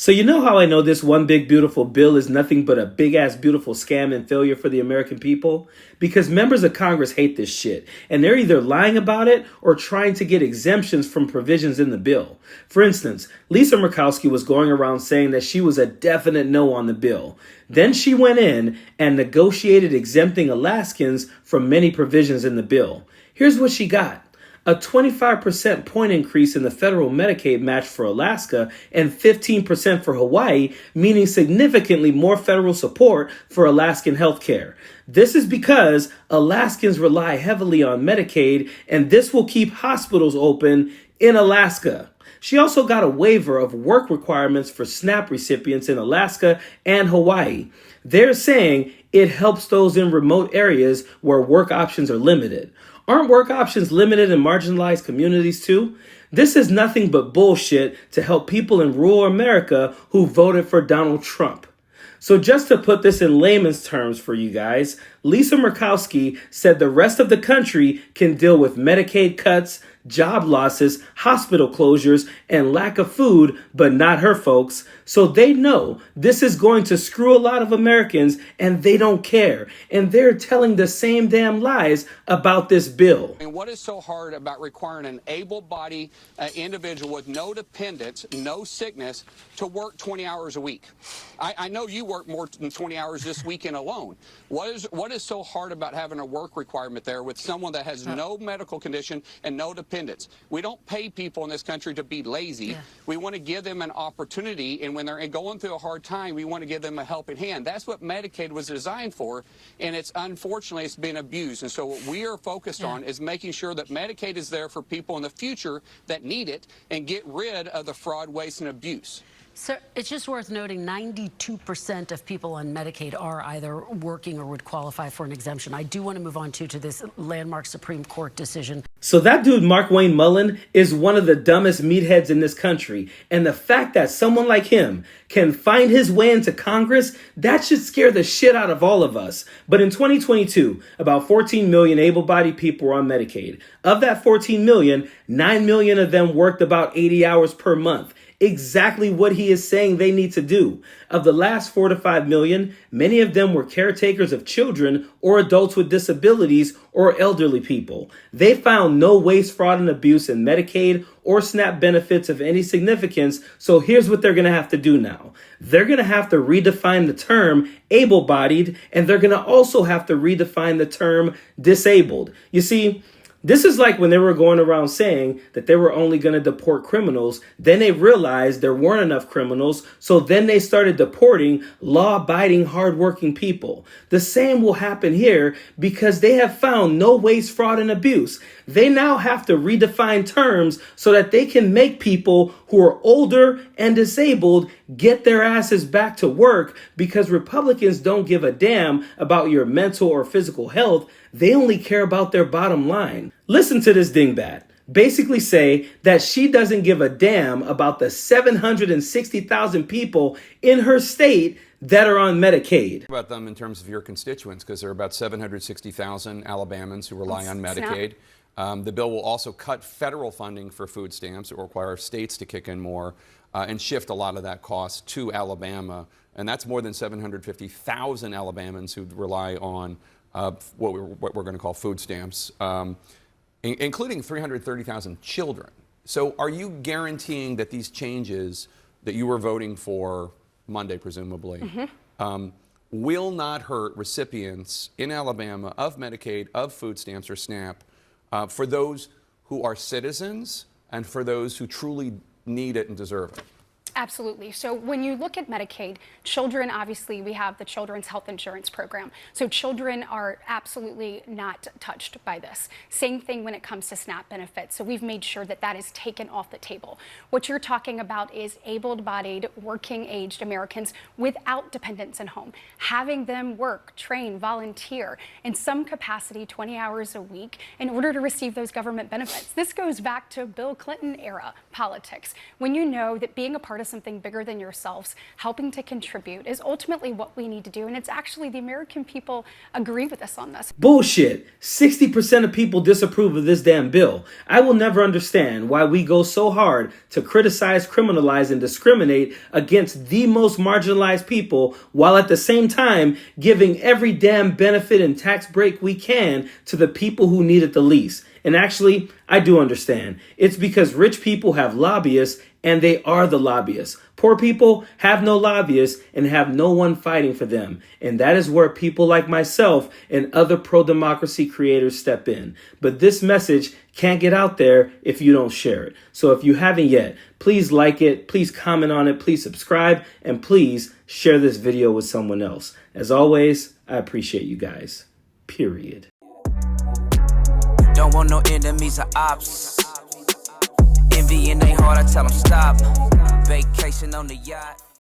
So you know how I know this one big beautiful bill is nothing but a big ass beautiful scam and failure for the American people? Because members of Congress hate this shit, and they're either lying about it or trying to get exemptions from provisions in the bill. For instance, Lisa Murkowski was going around saying that she was a definite no on the bill. Then she went in and negotiated exempting Alaskans from many provisions in the bill. Here's what she got: a 25% point increase in the federal Medicaid match for Alaska and 15% for Hawaii, meaning significantly more federal support for Alaskan healthcare. This is because Alaskans rely heavily on Medicaid, and this will keep hospitals open in Alaska. She also got a waiver of work requirements for SNAP recipients in Alaska and Hawaii. They're saying it helps those in remote areas where work options are limited. Aren't work options limited in marginalized communities too? This is nothing but bullshit to help people in rural America who voted for Donald Trump. So just to put this in layman's terms for you guys, Lisa Murkowski said the rest of the country can deal with Medicaid cuts, job losses, hospital closures, and lack of food, but not her folks. So they know this is going to screw a lot of Americans, and they don't care. And they're telling the same damn lies about this bill. And what is so hard about requiring an able-bodied individual with no dependents, no sickness, to work 20 hours a week? I know you work more than 20 hours this weekend alone. What is so hard about having a work requirement there with someone that has no medical condition and no dependents? We don't pay people in this country to be lazy. Yeah. We want to give them an opportunity, and when they're going through a hard time, we want to give them a helping hand. That's what Medicaid was designed for, and unfortunately it's been abused. And so what we are focused on is making sure that Medicaid is there for people in the future that need it, and get rid of the fraud, waste, and abuse. So it's just worth noting 92% of people on Medicaid are either working or would qualify for an exemption. I do want to move on to this landmark Supreme Court decision. So that dude, Mark Wayne Mullen, is one of the dumbest meatheads in this country. And the fact that someone like him can find his way into Congress, that should scare the shit out of all of us. But in 2022, about 14 million able-bodied people were on Medicaid. Of that 14 million, 9 million of them worked about 80 hours per month. Exactly what he is saying they need to do. Of the last 4 to 5 million, many of them were caretakers of children or adults with disabilities or elderly people. They found no waste, fraud, and abuse in Medicaid or SNAP benefits of any significance, so here's what they're going to have to do now. They're going to have to redefine the term able-bodied, and they're going to also have to redefine the term disabled. You see, this is like when they were going around saying that they were only going to deport criminals. Then they realized there weren't enough criminals. So then they started deporting law-abiding, hardworking people. The same will happen here because they have found no waste, fraud, and abuse. They now have to redefine terms so that they can make people who are older and disabled get their asses back to work, because Republicans don't give a damn about your mental or physical health. They only care about their bottom line. Listen to this dingbat basically say that she doesn't give a damn about the 760,000 people in her state that are on Medicaid. About them in terms of your constituents, because there are about 760,000 Alabamans who rely on Medicaid. The bill will also cut federal funding for food stamps. It will require states to kick in more and shift a lot of that cost to Alabama. And that's more than 750,000 Alabamans who rely on what we're going to call food stamps, including 330,000 children. So are you guaranteeing that these changes that you were voting for Monday, presumably, will not hurt recipients in Alabama of Medicaid, of food stamps or SNAP, for those who are citizens and for those who truly need it and deserve it? Absolutely. So when you look at Medicaid, children, obviously, we have the Children's Health Insurance Program. So children are absolutely not touched by this. Same thing when it comes to SNAP benefits. So we've made sure that that is taken off the table. What you're talking about is able-bodied, working-aged Americans without dependents at home, having them work, train, volunteer in some capacity 20 hours a week in order to receive those government benefits. This goes back to Bill Clinton era politics, when you know that being a part of something bigger than yourselves, helping to contribute is ultimately what we need to do. And it's actually the American people agree with us on this. Bullshit. 60% of people disapprove of this damn bill. I will never understand why we go so hard to criticize, criminalize, and discriminate against the most marginalized people while at the same time giving every damn benefit and tax break we can to the people who need it the least. And actually, I do understand. It's because rich people have lobbyists and they are the lobbyists. Poor people have no lobbyists and have no one fighting for them. And that is where people like myself and other pro-democracy creators step in. But this message can't get out there if you don't share it. So if you haven't yet, please like it, please comment on it, please subscribe, and please share this video with someone else. As always, I appreciate you guys. Period. Don't want no enemies or ops. Envy in they heart, I tell them stop. Vacation on the yacht.